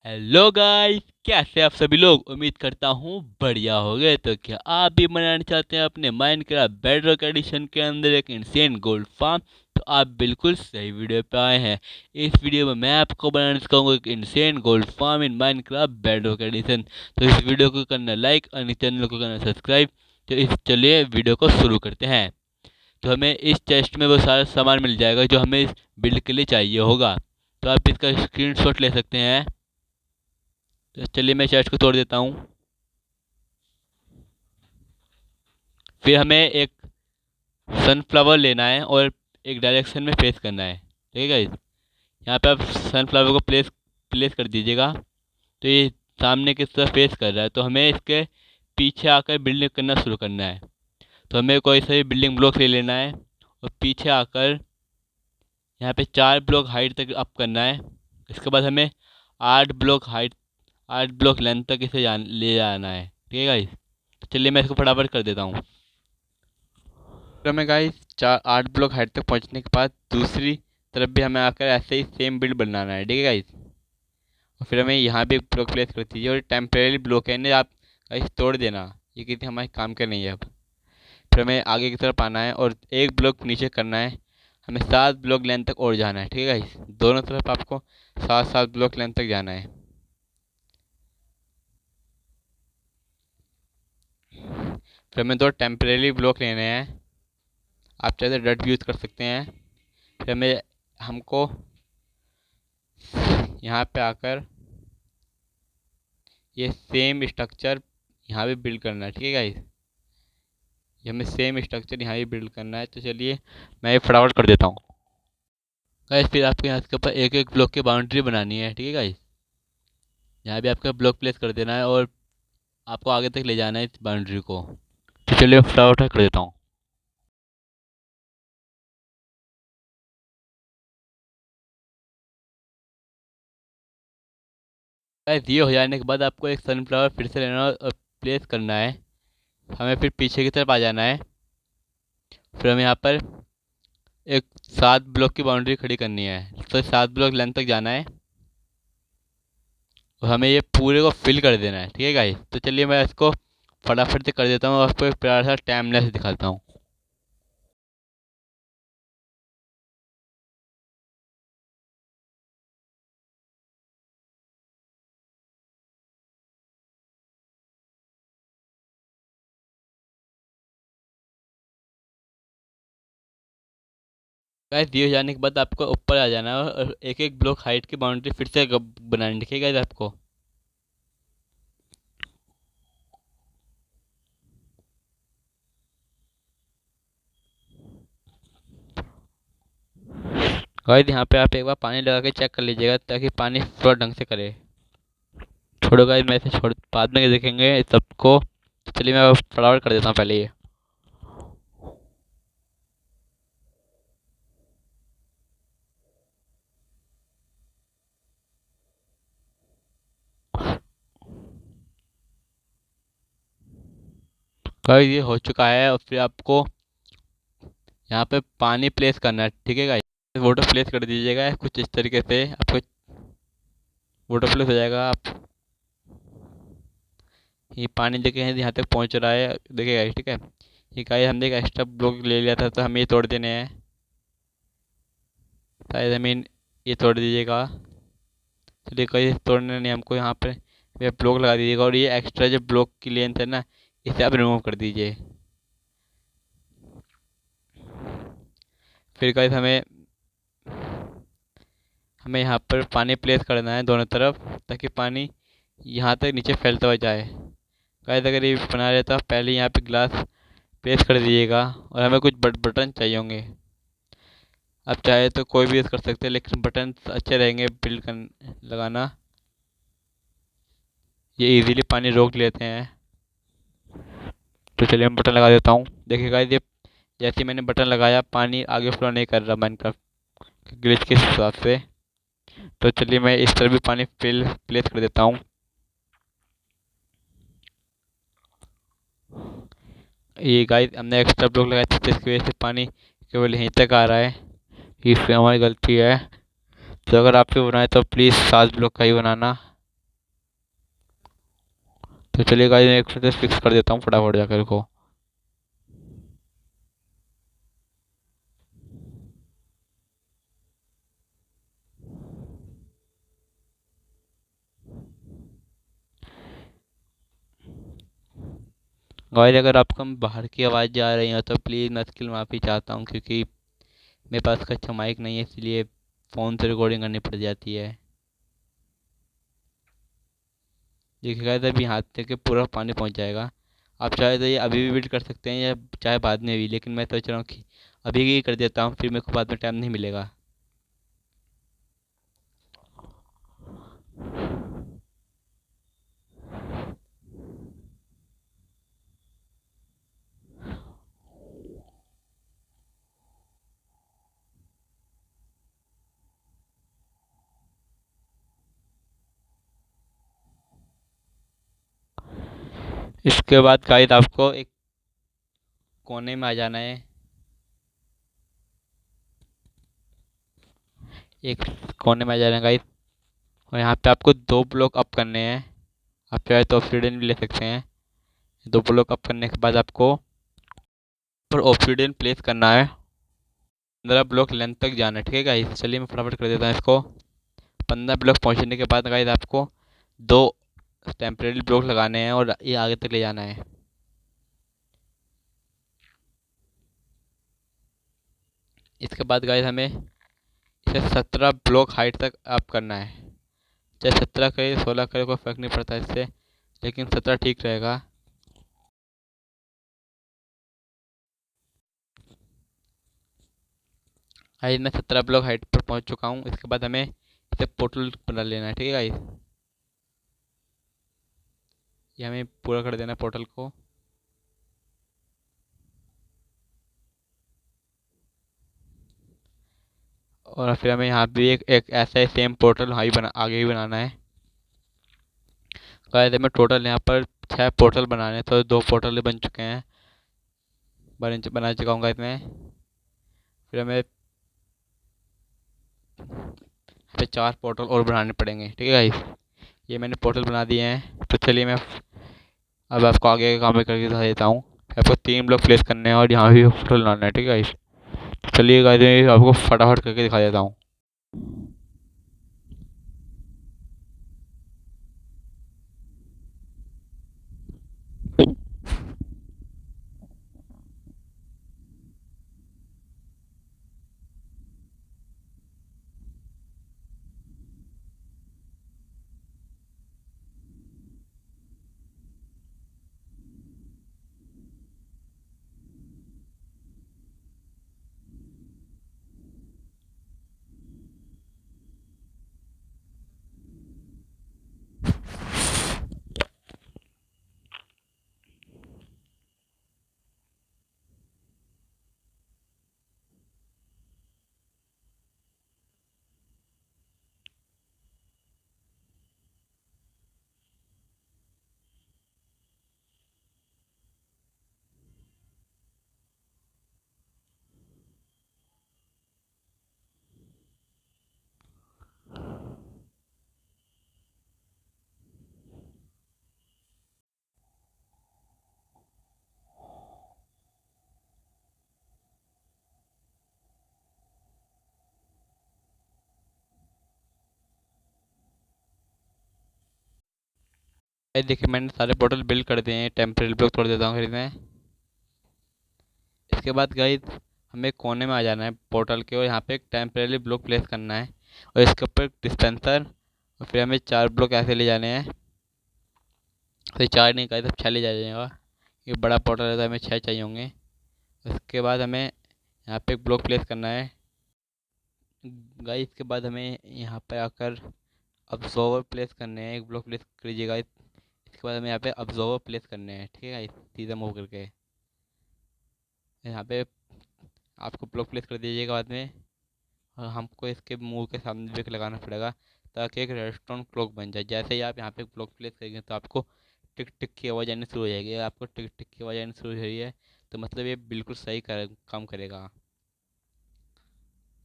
Hello guys, कैसे आप सभी लोग। उम्मीद करता हूँ बढ़िया हो गए। तो क्या आप भी बनाना चाहते हैं अपने माइनक्राफ्ट बेडरॉक एडिशन के अंदर एक इंसेन गोल्ड फार्म? तो आप बिल्कुल सही वीडियो पे आए हैं। इस वीडियो में मैं आपको बनाना सिखाऊंगा एक insane gold farm in Minecraft Bedrock edition. तो इस वीडियो को करना लाइक और इस चैनल को करना सब्सक्राइब। तो चलिए वीडियो को शुरू करते हैं। तो हमें इस चेस्ट में वो सारा सामान मिल जाएगा जो हमें इस बिल्ड के लिए चाहिए होगा। तो आप इसका स्क्रीनशॉट ले सकते हैं। तो चलिए मैं चेस्ट को तोड़ देता हूँ। फिर हमें एक सनफ्लावर लेना है और एक डायरेक्शन में फेस करना है। ठीक है गाइस, यहाँ पे आप सनफ्लावर को प्लेस प्लेस कर दीजिएगा। तो ये सामने की तरफ फेस कर रहा है, तो हमें इसके पीछे आकर बिल्डिंग करना शुरू करना है। तो हमें कोई सा भी बिल्डिंग ब्लॉक ले लेना है और पीछे आकर यहाँ पे 4 ब्लॉक हाइट तक अप करना है। इसके बाद हमें 8 ब्लॉक हाइट 8 ब्लॉक लेंथ तक इसे ले जाना है। ठीक है गाइस, तो चलिए मैं इसको फटाफट कर देता हूँ। फिर हमें गाइस 8 ब्लॉक हाइट तक पहुंचने के बाद दूसरी तरफ भी हमें आकर ऐसे ही सेम बिल्ड बनाना है। ठीक है गाइस, और फिर हमें यहाँ भी एक ब्लॉक प्लेस कर दीजिए और टेम्परेरी ब्लॉक है इन्हें आप गाइस तोड़ देना, ये किसी हमारे काम का नहीं है अब। फिर हमें आगे की तरफ आना है और एक ब्लॉक नीचे करना है। हमें 7 ब्लॉक लेंथ तक और जाना है। ठीक है गाइस, दोनों तरफ आपको 7 7 ब्लॉक लेंथ तक जाना है। फिर हमें 2 टेम्परेरी ब्लॉक लेने हैं। आप चाहे तो डट भी यूज़ कर सकते हैं। फिर हमको यहाँ पे आकर ये सेम स्ट्रक्चर यहाँ भी बिल्ड करना है। ठीक है गाइस, ये हमें सेम स्ट्रक्चर यहाँ भी बिल्ड करना है। तो चलिए मैं ये फटाफट कर देता हूँ। गाइस, फिर आपको यहाँ के ऊपर एक एक ब्लॉक की बाउंड्री बनानी है। ठीक है गाइस, यहाँ भी आपका ब्लॉक प्लेस कर देना है और आपको आगे तक ले जाना है इस बाउंड्री को। तो चलिए फटाफट कर देता हूँ। गाइस, ये हो जाने के बाद आपको एक सनफ्लावर फिर से लेना और प्लेस करना है। हमें फिर पीछे की तरफ आ जाना है। फिर हमें यहाँ पर एक 7 ब्लॉक की बाउंड्री खड़ी करनी है। तो 7 ब्लॉक लेंथ तक जाना है और हमें ये पूरे को फिल कर देना है। ठीक है गाइस, तो चलिए मैं इसको फटाफट से कर देता हूँ और आपको एक प्यारा सा टाइमलेस दिखाता हूँ। गाइस, ये हो जाने के बाद आपको ऊपर आ जाना है और एक एक ब्लॉक हाइट की बाउंड्री फिर से बनानी दिखेगा गाइस आपको। गाइस, यहाँ पे आप एक बार पानी लगा के चेक कर लीजिएगा ताकि पानी फ्लो ढंग से करे। छोड़ो गाइस, मैं इसे छोड़ बाद में देखेंगे इस सबको। तो चलिए मैं फटाफट कर देता हूँ पहले ये। गाइस, ये हो चुका है और फिर आपको यहाँ पे पानी प्लेस करना है। ठीक है गाइस, वाटर प्लेस कर दीजिएगा कुछ इस तरीके से। आपको वाटर प्लेस हो जाएगा। आप ये पानी देखे हैं यहाँ तक पहुँच रहा है, देखिए गाइस। ठीक है, ये गाइस हमने एक एक्स्ट्रा ब्लॉक ले लिया था तो हमें ये तोड़ देने हैं। शायद हमें ये तोड़ दीजिएगा। चलिए गाइस, तोड़ने नहीं हमको, यहाँ पे ये ब्लॉक लगा दीजिएगा और ये एक्स्ट्रा जो ब्लॉक की लेंथ है ना, इसे आप रिमूव कर दीजिए। फिर गाइस हमें हमें यहाँ पर पानी प्लेस करना है दोनों तरफ ताकि पानी यहाँ तक नीचे फैलता हुआ जाए। गाइस, अगर ये बना रहे तो आप पहले यहाँ पे ग्लास प्लेस कर दीजिएगा और हमें कुछ बटन चाहिए होंगे। आप चाहे तो कोई भी यूज़ कर सकते हैं लेकिन बटन अच्छे रहेंगे बिल्ड कर लगाना। ये इजीली पानी रोक लेते हैं। तो चलिए मैं बटन लगा देता हूँ। देखिए गाइस, ये जैसे ही मैंने बटन लगाया पानी आगे फ्लो नहीं कर रहा माइनक्राफ्ट ग्लिच के हिसाब से। तो चलिए मैं इस तरह भी पानी प्लेस कर देता हूँ। ये गाइस हमने एक्स्ट्रा ब्लॉक लगाया था जिसकी वजह से पानी केवल यहीं तक आ रहा है। इसमें हमारी गलती है। तो अगर आपको बनाए तो प्लीज़ 7 ब्लॉक का ही बनाना। तो चलिए गाइस मैं एक फिर से फिक्स कर देता हूँ फटाफट जाकर को। गाइस अगर आपको बाहर की आवाज़ जा रही है तो प्लीज़ मैं इसकी माफ़ी चाहता हूँ, क्योंकि मेरे पास का अच्छा माइक नहीं है, इसलिए फ़ोन से रिकॉर्डिंग करनी पड़ जाती है। देखिए गाइस अभी हाथ तक के पूरा पानी पहुँच जाएगा। आप चाहे तो ये अभी भी वेट कर सकते हैं या चाहे बाद में भी, लेकिन मैं सोच रहा हूँ कि अभी ही कर देता हूँ, फिर मेरे को बाद में टाइम नहीं मिलेगा। इसके बाद गाइस आपको एक कोने में आ जाना है। एक कोने में आ जाना है गाइस, और यहाँ पे आपको 2 ब्लॉक अप करने हैं। आप चाहे तो ऑब्सीडियन भी ले सकते हैं। 2 ब्लॉक अप करने के बाद आपको पर ऑब्सीडियन प्लेस करना है। 15 ब्लॉक लेंथ तक जाना है, ठीक है गाइस। चलिए मैं फटाफट कर देता हूँ इसको। 15 ब्लॉक पहुँचने के बाद गाइस आपको 2 टेम्परेरी ब्लॉक लगाने हैं और ये आगे तक ले जाना है। इसके बाद गाइस हमें इसे 17 ब्लॉक हाइट तक अप करना है। चाहे 17 करे 16 करे कोई फ़र्क नहीं पड़ता इससे, लेकिन 17 ठीक रहेगा। गाइस मैं 17 ब्लॉक हाइट पर पहुंच चुका हूँ। इसके बाद हमें इसे पोर्टल बना लेना है, ठीक है गाइस। ये हमें पूरा कर देना है पोर्टल को। और फिर हमें यहाँ भी एक ऐसा ही सेम पोर्टल आगे भी बनाना है। गाइस हमें टोटल यहाँ पर 6 पोर्टल बनाने हैं, तो 2 पोर्टल बन चुके हैं। बना चुका हूँ गाइस मैं। फिर हमें 4 पोर्टल और बनाने पड़ेंगे, ठीक है गाइस। ये मैंने पोर्टल बना दिए हैं, तो चलिए मैं अब आपको आगे का काम करके दिखा देता हूँ। आपको 3 ब्लॉक प्लेस करने हैं और यहाँ भी पोर्टल बनाना है, ठीक है गाइस। चलिए गाइस मैं आपको फटाफट करके दिखा देता हूँ। ये देखिए मैंने सारे पोर्टल बिल्ड कर दिए हैं। टेम्परेरी ब्लॉक तोड़ देता हूँ फिर मैं। इसके बाद गाइस हमें कोने में आ जाना है पोर्टल के, और यहाँ पे एक टेम्परेरी ब्लॉक प्लेस करना है और इसके ऊपर एक डिस्पेंसर। और फिर हमें 4 ब्लॉक ऐसे ले जाने हैं। तो 4 नहीं गाइस, अब 6 ले जाएगा। ये बड़ा पोर्टल है तो हमें 6 चाहिए होंगे। उसके बाद हमें यहाँ पे एक ब्लॉक प्लेस करना है। गाइस इसके बाद हमें यहाँ पे आकर अब्जॉर्वर प्लेस करने हैं। एक ब्लॉक प्लेस कीजिए गाइस। इसके बाद हमें यहाँ पे अब्जॉर्वर प्लेस करने हैं, ठीक है गाइस। सीधा मूव करके यहाँ पे आपको ब्लॉक प्लेस कर दीजिएगा बाद में। और हमको इसके मुंह के सामने भी एक लगाना पड़ेगा, ताकि एक रेस्टोरेंट क्लॉक बन जाए। जैसे ही आप यहाँ पे ब्लॉक प्लेस करेंगे तो आपको टिक टिक की आवाज़ आनी शुरू हो जाएगी। अगर आपको टिक टिक की आवाज़ आनी शुरू हो रही है तो मतलब ये बिल्कुल सही काम करेगा।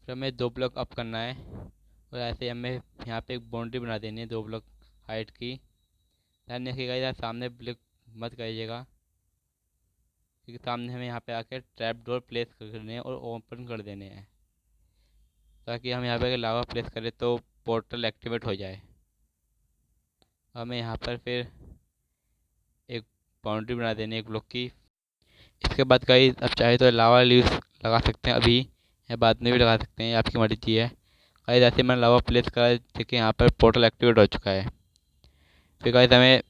फिर हमें 2 ब्लॉक अप करना है और ऐसे हमें यहाँ पे एक बाउंड्री बना देनी है 2 ब्लॉक हाइट की। ध्यान रखिएगा यार, सामने ब्लिक मत करिएगा, क्योंकि सामने हमें यहाँ पे आके ट्रैप डोर प्लेस करने हैं और ओपन कर देने हैं, ताकि हम यहाँ पे अगर लावा प्लेस करें तो पोर्टल एक्टिवेट हो जाए। हमें यहाँ पर फिर एक बाउंड्री बना देनी है एक ब्लॉक की। इसके बाद कहीं आप चाहे तो लावा लीव्स लगा सकते हैं अभी, या बाद में भी लगा सकते हैं, आपकी मर्जी है। कहीं जैसे मैंने लावा प्लेस करा, देखिए यहाँ पर पोर्टल एक्टिवेट हो चुका है। फिर कहीं हमें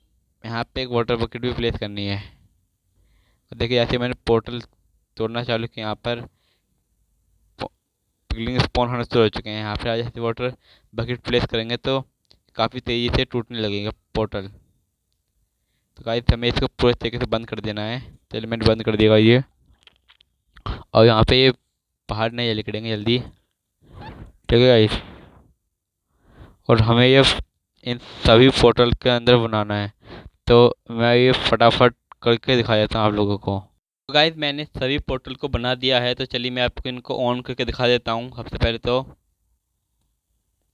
यहाँ पे एक वाटर बकेट भी प्लेस करनी है। देखिए जैसे मैंने पोर्टल तोड़ना चालू किया, यहाँ पर पिगलिंग स्पॉन होने शुरू हो चुके हैं। यहाँ पे आज जैसे वाटर बकेट प्लेस करेंगे तो काफ़ी तेज़ी से टूटने लगेगा पोर्टल। तो गाइस हमें इसको पूरे तरीके से बंद कर देना है। चलिए मैंने बंद कर दिया ये, और यहाँ पे ये बाहर नहीं निकलेंगे जल्दी, ठीक है गाइस। और हमें ये इन सभी पोर्टल के अंदर बनाना है, तो मैं ये फटाफट करके दिखा देता हूँ आप लोगों को। तो गाइस मैंने सभी पोर्टल को बना दिया है, तो चलिए मैं आपको इनको ऑन करके दिखा देता हूँ। सबसे पहले तो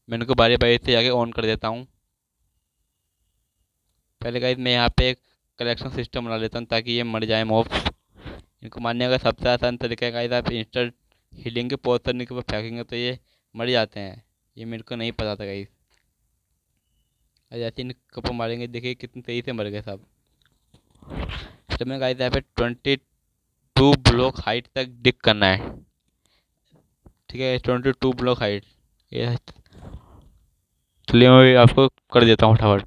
मैं इनको बारी बारी से जाके ऑन कर देता हूँ। पहले गाइस मैं यहाँ पे एक कलेक्शन सिस्टम बना लेता हूँ ताकि ये मर जाए मॉब्स। इनको मारने का सबसे आसान तरीका है गाइस, आप इंस्टेंट हीलिंग के पोर्शन के ऊपर फेंकेंगे तो ये मर जाते हैं। ये मेरे को नहीं पता था गाइस। जैसे इनके ऊपर मारेंगे, देखिए कितनी तेज़ी से मर गए सब। तो मैं गाइस यहाँ पे 22 ब्लॉक हाइट तक डिग करना है, ठीक है। 22 ब्लॉक हाइट, ये चलिए मैं आपको कर देता हूँ फटाफट।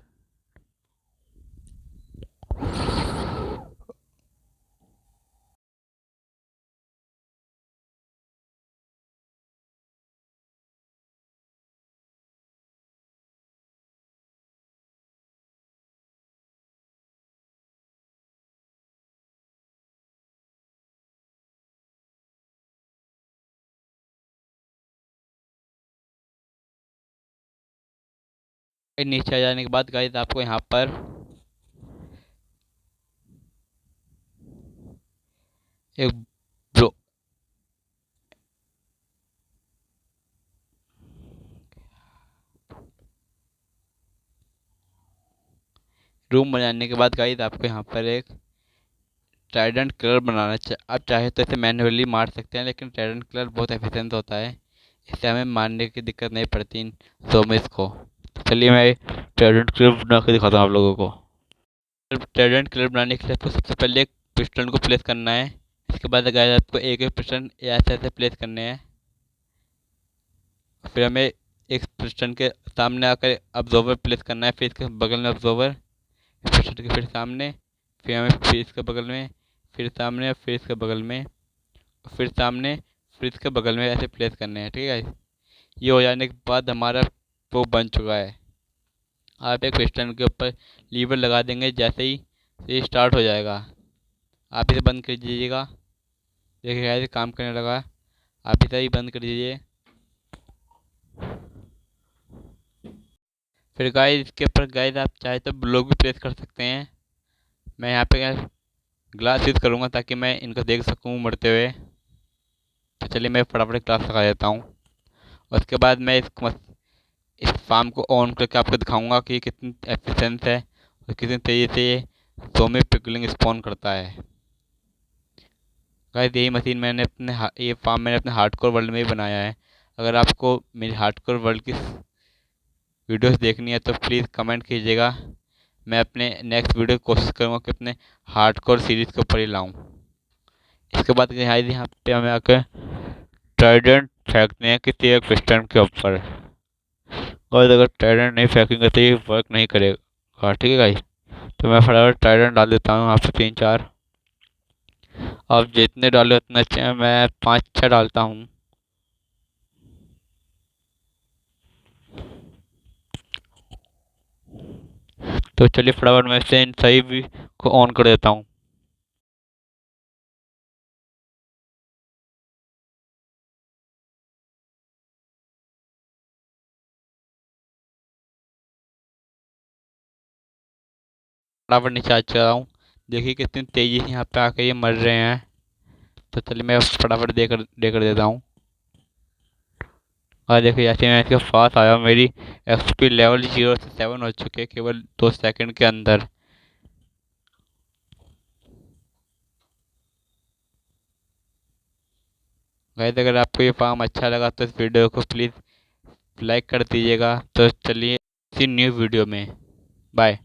नीचे आ जाने के बाद गाइस आपको यहाँ पर एक ब्लो रूम बनाने के बाद गाइस आपको यहाँ पर एक ट्राइडेंट कलर बनाना आप चाहे तो इसे मैन्युअली मार सकते हैं, लेकिन ट्राइडेंट कलर बहुत एफिशिएंट होता है, इससे हमें मारने की दिक्कत नहीं पड़ती इन ज़ोंबीज़ को। तो चलिए मैं ट्राइडेंट कलर बना के दिखाता हूँ आप लोगों को। ट्राइडेंट कलर बनाने के लिए आपको सबसे पहले एक पिस्टन को प्लेस करना है। इसके बाद गाइस आपको एक एक पिस्टन ऐसे ऐसे प्लेस करने हैं। फिर हमें एक पिस्टन के सामने आकर ऑब्जर्वर प्लेस करना है, फिर इसके बगल में ऑब्जर्वर, पिस्टन के फिर सामने, फिर हमें फिर इसके बगल में, फिर सामने, फिर इसके बगल में, फिर सामने, फिर इसके बगल में ऐसे प्लेस करने हैं, ठीक है गाइस। ये हो जाने के बाद हमारा वो बन चुका है। आप एक पिस्टन के ऊपर लीवर लगा देंगे, जैसे ही ये स्टार्ट हो जाएगा आप इसे बंद कर दीजिएगा। देखिए गाइस काम करने लगा, आप इसे ही बंद कर दीजिए। फिर गाइस इसके ऊपर गाइस आप चाहे तो ब्लॉक भी प्लेस कर सकते हैं। मैं यहाँ पे ग्लास यूज़ करूँगा ताकि मैं इनको देख सकूँ मरते हुए। तो चलिए मैं फटाफट ग्लास लगा देता हूँ। उसके बाद मैं इस फार्म को ऑन करके आपको दिखाऊंगा कि कितनी एफिशिएंट है और कितनी तेज़ी से ये ज़ोंबी पिगलिंग स्पॉन करता है। गाइस यही मशीन मैंने ये फार्म मैंने अपने हार्डकोर वर्ल्ड में ही बनाया है। अगर आपको मेरी हार्डकोर वर्ल्ड की वीडियोस देखनी है तो प्लीज़ कमेंट कीजिएगा। मैं अपने नेक्स्ट वीडियो कोशिश करूँगा कि अपने हार्डकोर सीरीज़ के ऊपर ही लाऊँ। इसके बाद यहाँ पे हमें आकर ट्राइडेंट फेंकते हैं किसी एक पिस्टन के ऊपर, और अगर ट्राइडेंट नहीं फेंकेंगे तो ये वर्क नहीं करेगा, ठीक है गाइस। तो मैं फटाफट ट्राइडेंट डाल देता हूँ यहाँ पे 3-4। आप जितने डाले उतने अच्छे हैं, मैं 5-6 डालता हूँ। तो चलिए फटाफट मैं से इन सभी भी को ऑन कर देता हूँ। फटाफट नीचे आ चुका हूँ, देखिए कितनी तेज़ी से यहाँ पे आके ये मर रहे हैं। तो चलिए मैं फटाफट दे कर देता हूँ। और देखो जैसे मैं इसके पास आया हूँ, मेरी एक्सपी लेवल 0 से 7 हो चुके हैं केवल 2 सेकंड के अंदर। गाइस अगर आपको ये फार्म अच्छा लगा तो इस वीडियो को प्लीज़ लाइक कर दीजिएगा। तो चलिए इसी न्यू वीडियो में, बाय।